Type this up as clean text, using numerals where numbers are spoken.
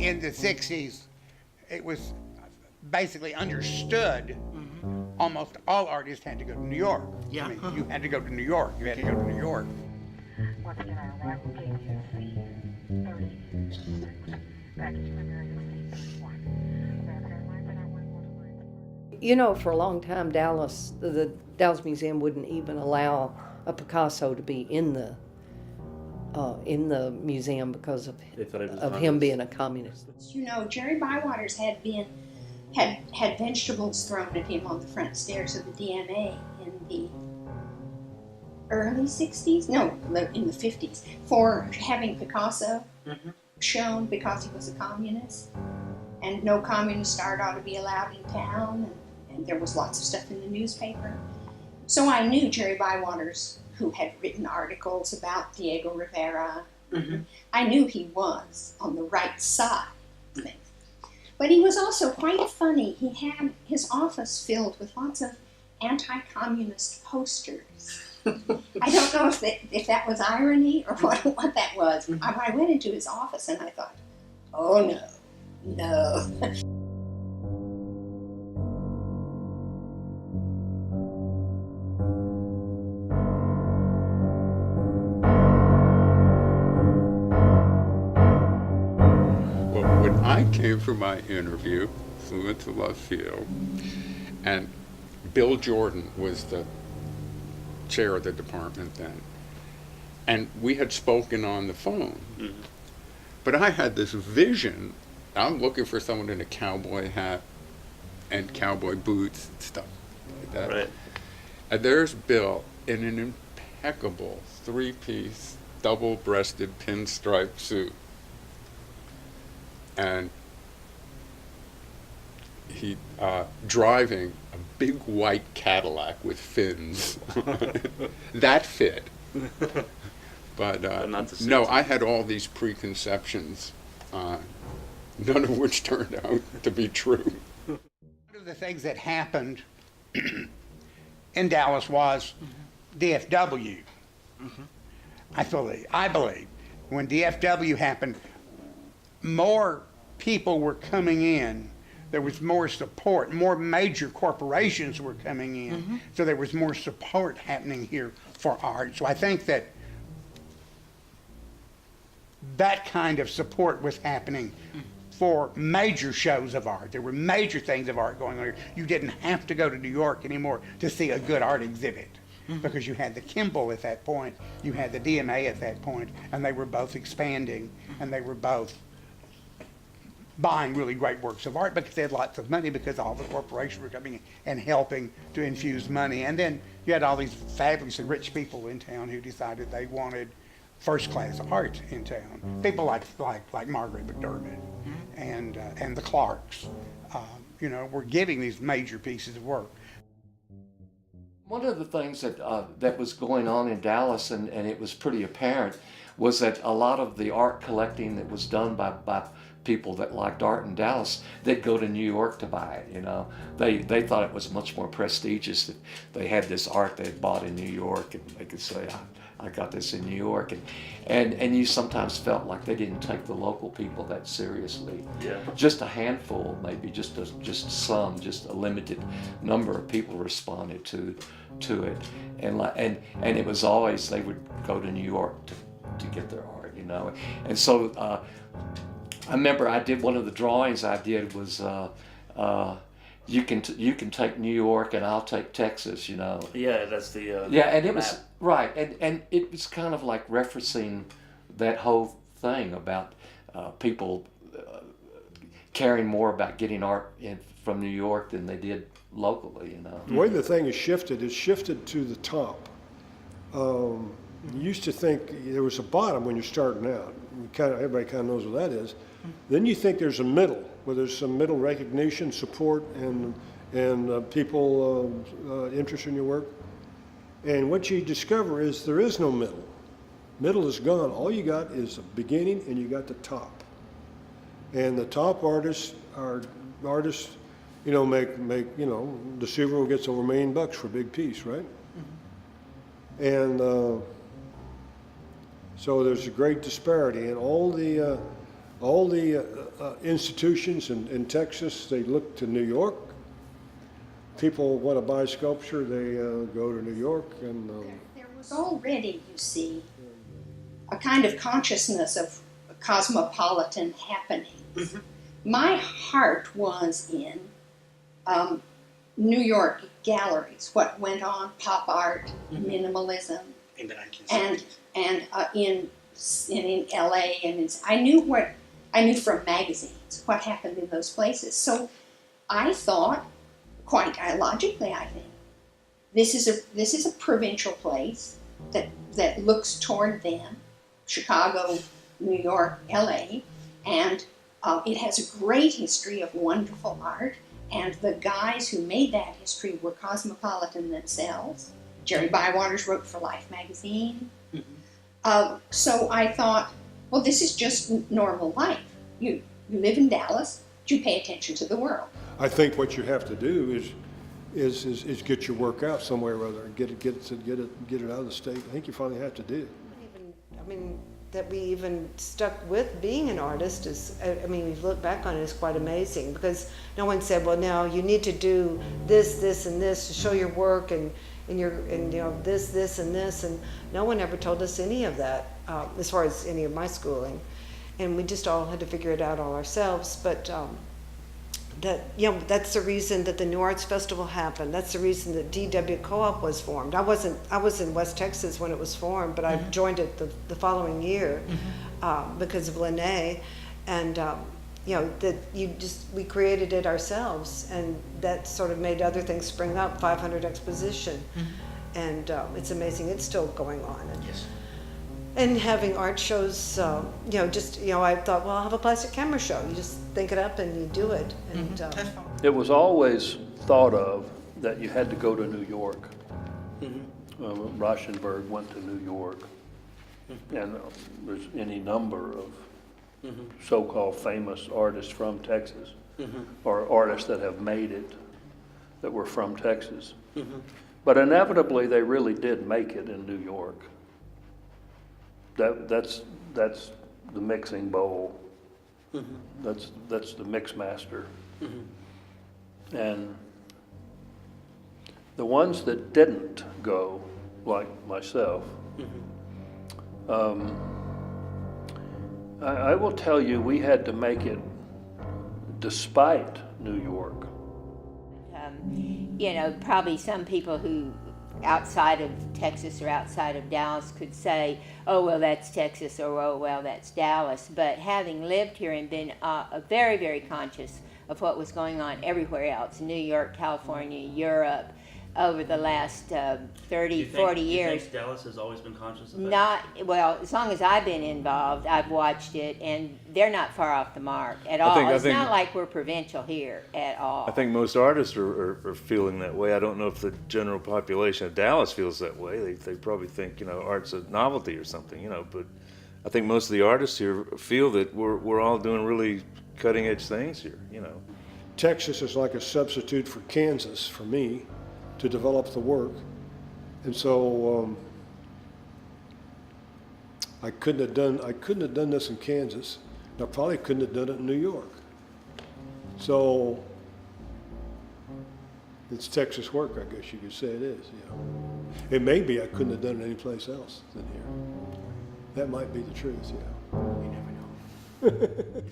in the 60s, it was basically understood almost all artists had to go to New York. Yeah. I mean, you had to go to New York. You had to go to New York. Once again, our arrival gate is C-30. Package February C-31. American Airlines and our 111. You know, for a long time, the Dallas Museum wouldn't even allow a Picasso to be in the museum because of They thought he was him communist. being a communist. You know, Jerry Bywaters had vegetables thrown at him on the front stairs of the DMA in the early 60s, no, in the 50s, for having Picasso shown because he was a communist. And no communist art ought to be allowed in town, and there was lots of stuff in the newspaper. So I knew Jerry Bywaters, who had written articles about Diego Rivera. I knew he was on the right side of things. But he was also quite funny. He had his office filled with lots of anti-communist posters. I don't know if that was irony or what that was. I went into his office and I thought, oh no. Well, when I came for my interview, flew into left field, and Bill Jordan was the chair of the department then, and we had spoken on the phone. But I had this vision. I'm looking for someone in a cowboy hat and cowboy boots and stuff like that. Right. And there's Bill in an impeccable three-piece, double-breasted pinstripe suit. And he driving a big white Cadillac with fins. That fit. But not the suit. no, I had all these preconceptions, none of which turned out to be true. One of the things that happened in Dallas was DFW. I believe when DFW happened, more people were coming in. There was more support. More major corporations were coming in. So there was more support happening here for art. So I think that kind of support was happening for major shows of art. There were major things of art going on here. You didn't have to go to New York anymore to see a good art exhibit because you had the Kimball at that point, you had the DMA at that point, and they were both expanding, and they were both buying really great works of art because they had lots of money because all the corporations were coming in and helping to infuse money. And then you had all these fabulous and rich people in town who decided they wanted first-class art in town. People like Margaret McDermott and the Clarks, were giving these major pieces of work. One of the things that was going on in Dallas, and it was pretty apparent, was that a lot of the art collecting that was done by people that liked art in Dallas, they'd go to New York to buy it. They thought it was much more prestigious that they had this art they had bought in New York, and they could say, I got this in New York, and you sometimes felt like they didn't take the local people that seriously. Yeah. Just a handful, maybe just a limited number of people responded to it, and it was always they would go to New York to get their art, and so I remember I did one of the drawings I did was you can take New York and I'll take Texas, Yeah, that's the Yeah, and it map. was right, and it was kind of like referencing that whole thing about people caring more about getting art from New York than they did locally, The way the thing is shifted to the top. You used to think there was a bottom when you're starting out. Everybody kind of knows what that is. Then you think there's a middle, where there's some middle recognition, support, and people interested in your work. And what you discover is there is no middle. Middle is gone. All you got is a beginning, and you got the top. And the top artists are artists, make the silver gets over $1 million for a big piece, right? And so there's a great disparity, and all the all the institutions in Texas, they look to New York. People want to buy sculpture, they go to New York, and There was already, you see, a kind of consciousness of cosmopolitan happenings. My heart was in New York galleries, what went on, pop art, minimalism, In the 1970s. and in LA, and I knew from magazines what happened in those places. So I thought, quite illogically, I think, this is a provincial place that looks toward them, Chicago, New York, LA, and it has a great history of wonderful art, and the guys who made that history were cosmopolitan themselves. Jerry Bywaters wrote for Life magazine. So I thought, well, this is just normal life. You live in Dallas, you pay attention to the world. I think what you have to do is get your work out somewhere or other, and get it out of the state. I think you finally have to do it. I mean, that we even stuck with being an artist is, I mean, we look back on it, is quite amazing, because no one said, well, now you need to do this, and this to show your work, and you know, this, and this, and no one ever told us any of that, as far as any of my schooling, and we just all had to figure it out all ourselves. But that, you know, that's the reason that the New Arts Festival happened. That's the reason that DW Co-op was formed. I was in West Texas when it was formed, but I joined it the following year because of Lene, and you know, that we created it ourselves, and that sort of made other things spring up. 500 Exposition, and it's amazing. It's still going on. And having art shows, you know, just, you know, I thought, well, I'll have a plastic camera show. You just think it up and you do it. And It was always thought of that you had to go to New York. Rauschenberg went to New York, and there's any number of so-called famous artists from Texas, or artists that have made it that were from Texas. But inevitably, they really did make it in New York. That's the mixing bowl. That's the mix master. And the ones that didn't go, like myself, I will tell you, we had to make it despite New York. You know, probably some people who outside of Texas or outside of Dallas could say, oh, well, that's Texas, or oh, well, that's Dallas. But having lived here and been very, very conscious of what was going on everywhere else, New York, California, Europe, over the last 30, 40 years. Do you think Dallas has always been conscious of that? Not, well, as long as I've been involved, I've watched it, and they're not far off the mark at all. It's not like we're provincial here at all. I think most artists are feeling that way. I don't know if the general population of Dallas feels that way. They probably think, you know, art's a novelty or something, you know, but I think most of the artists here feel that we're all doing really cutting edge things here, you know. Texas is like a substitute for Kansas for me to develop the work, and so I couldn't have done this in Kansas, and I probably couldn't have done it in New York. So it's Texas work, I guess you could say it is. You know, it may be I couldn't have done it anyplace else than here. That might be the truth. Yeah. You never know.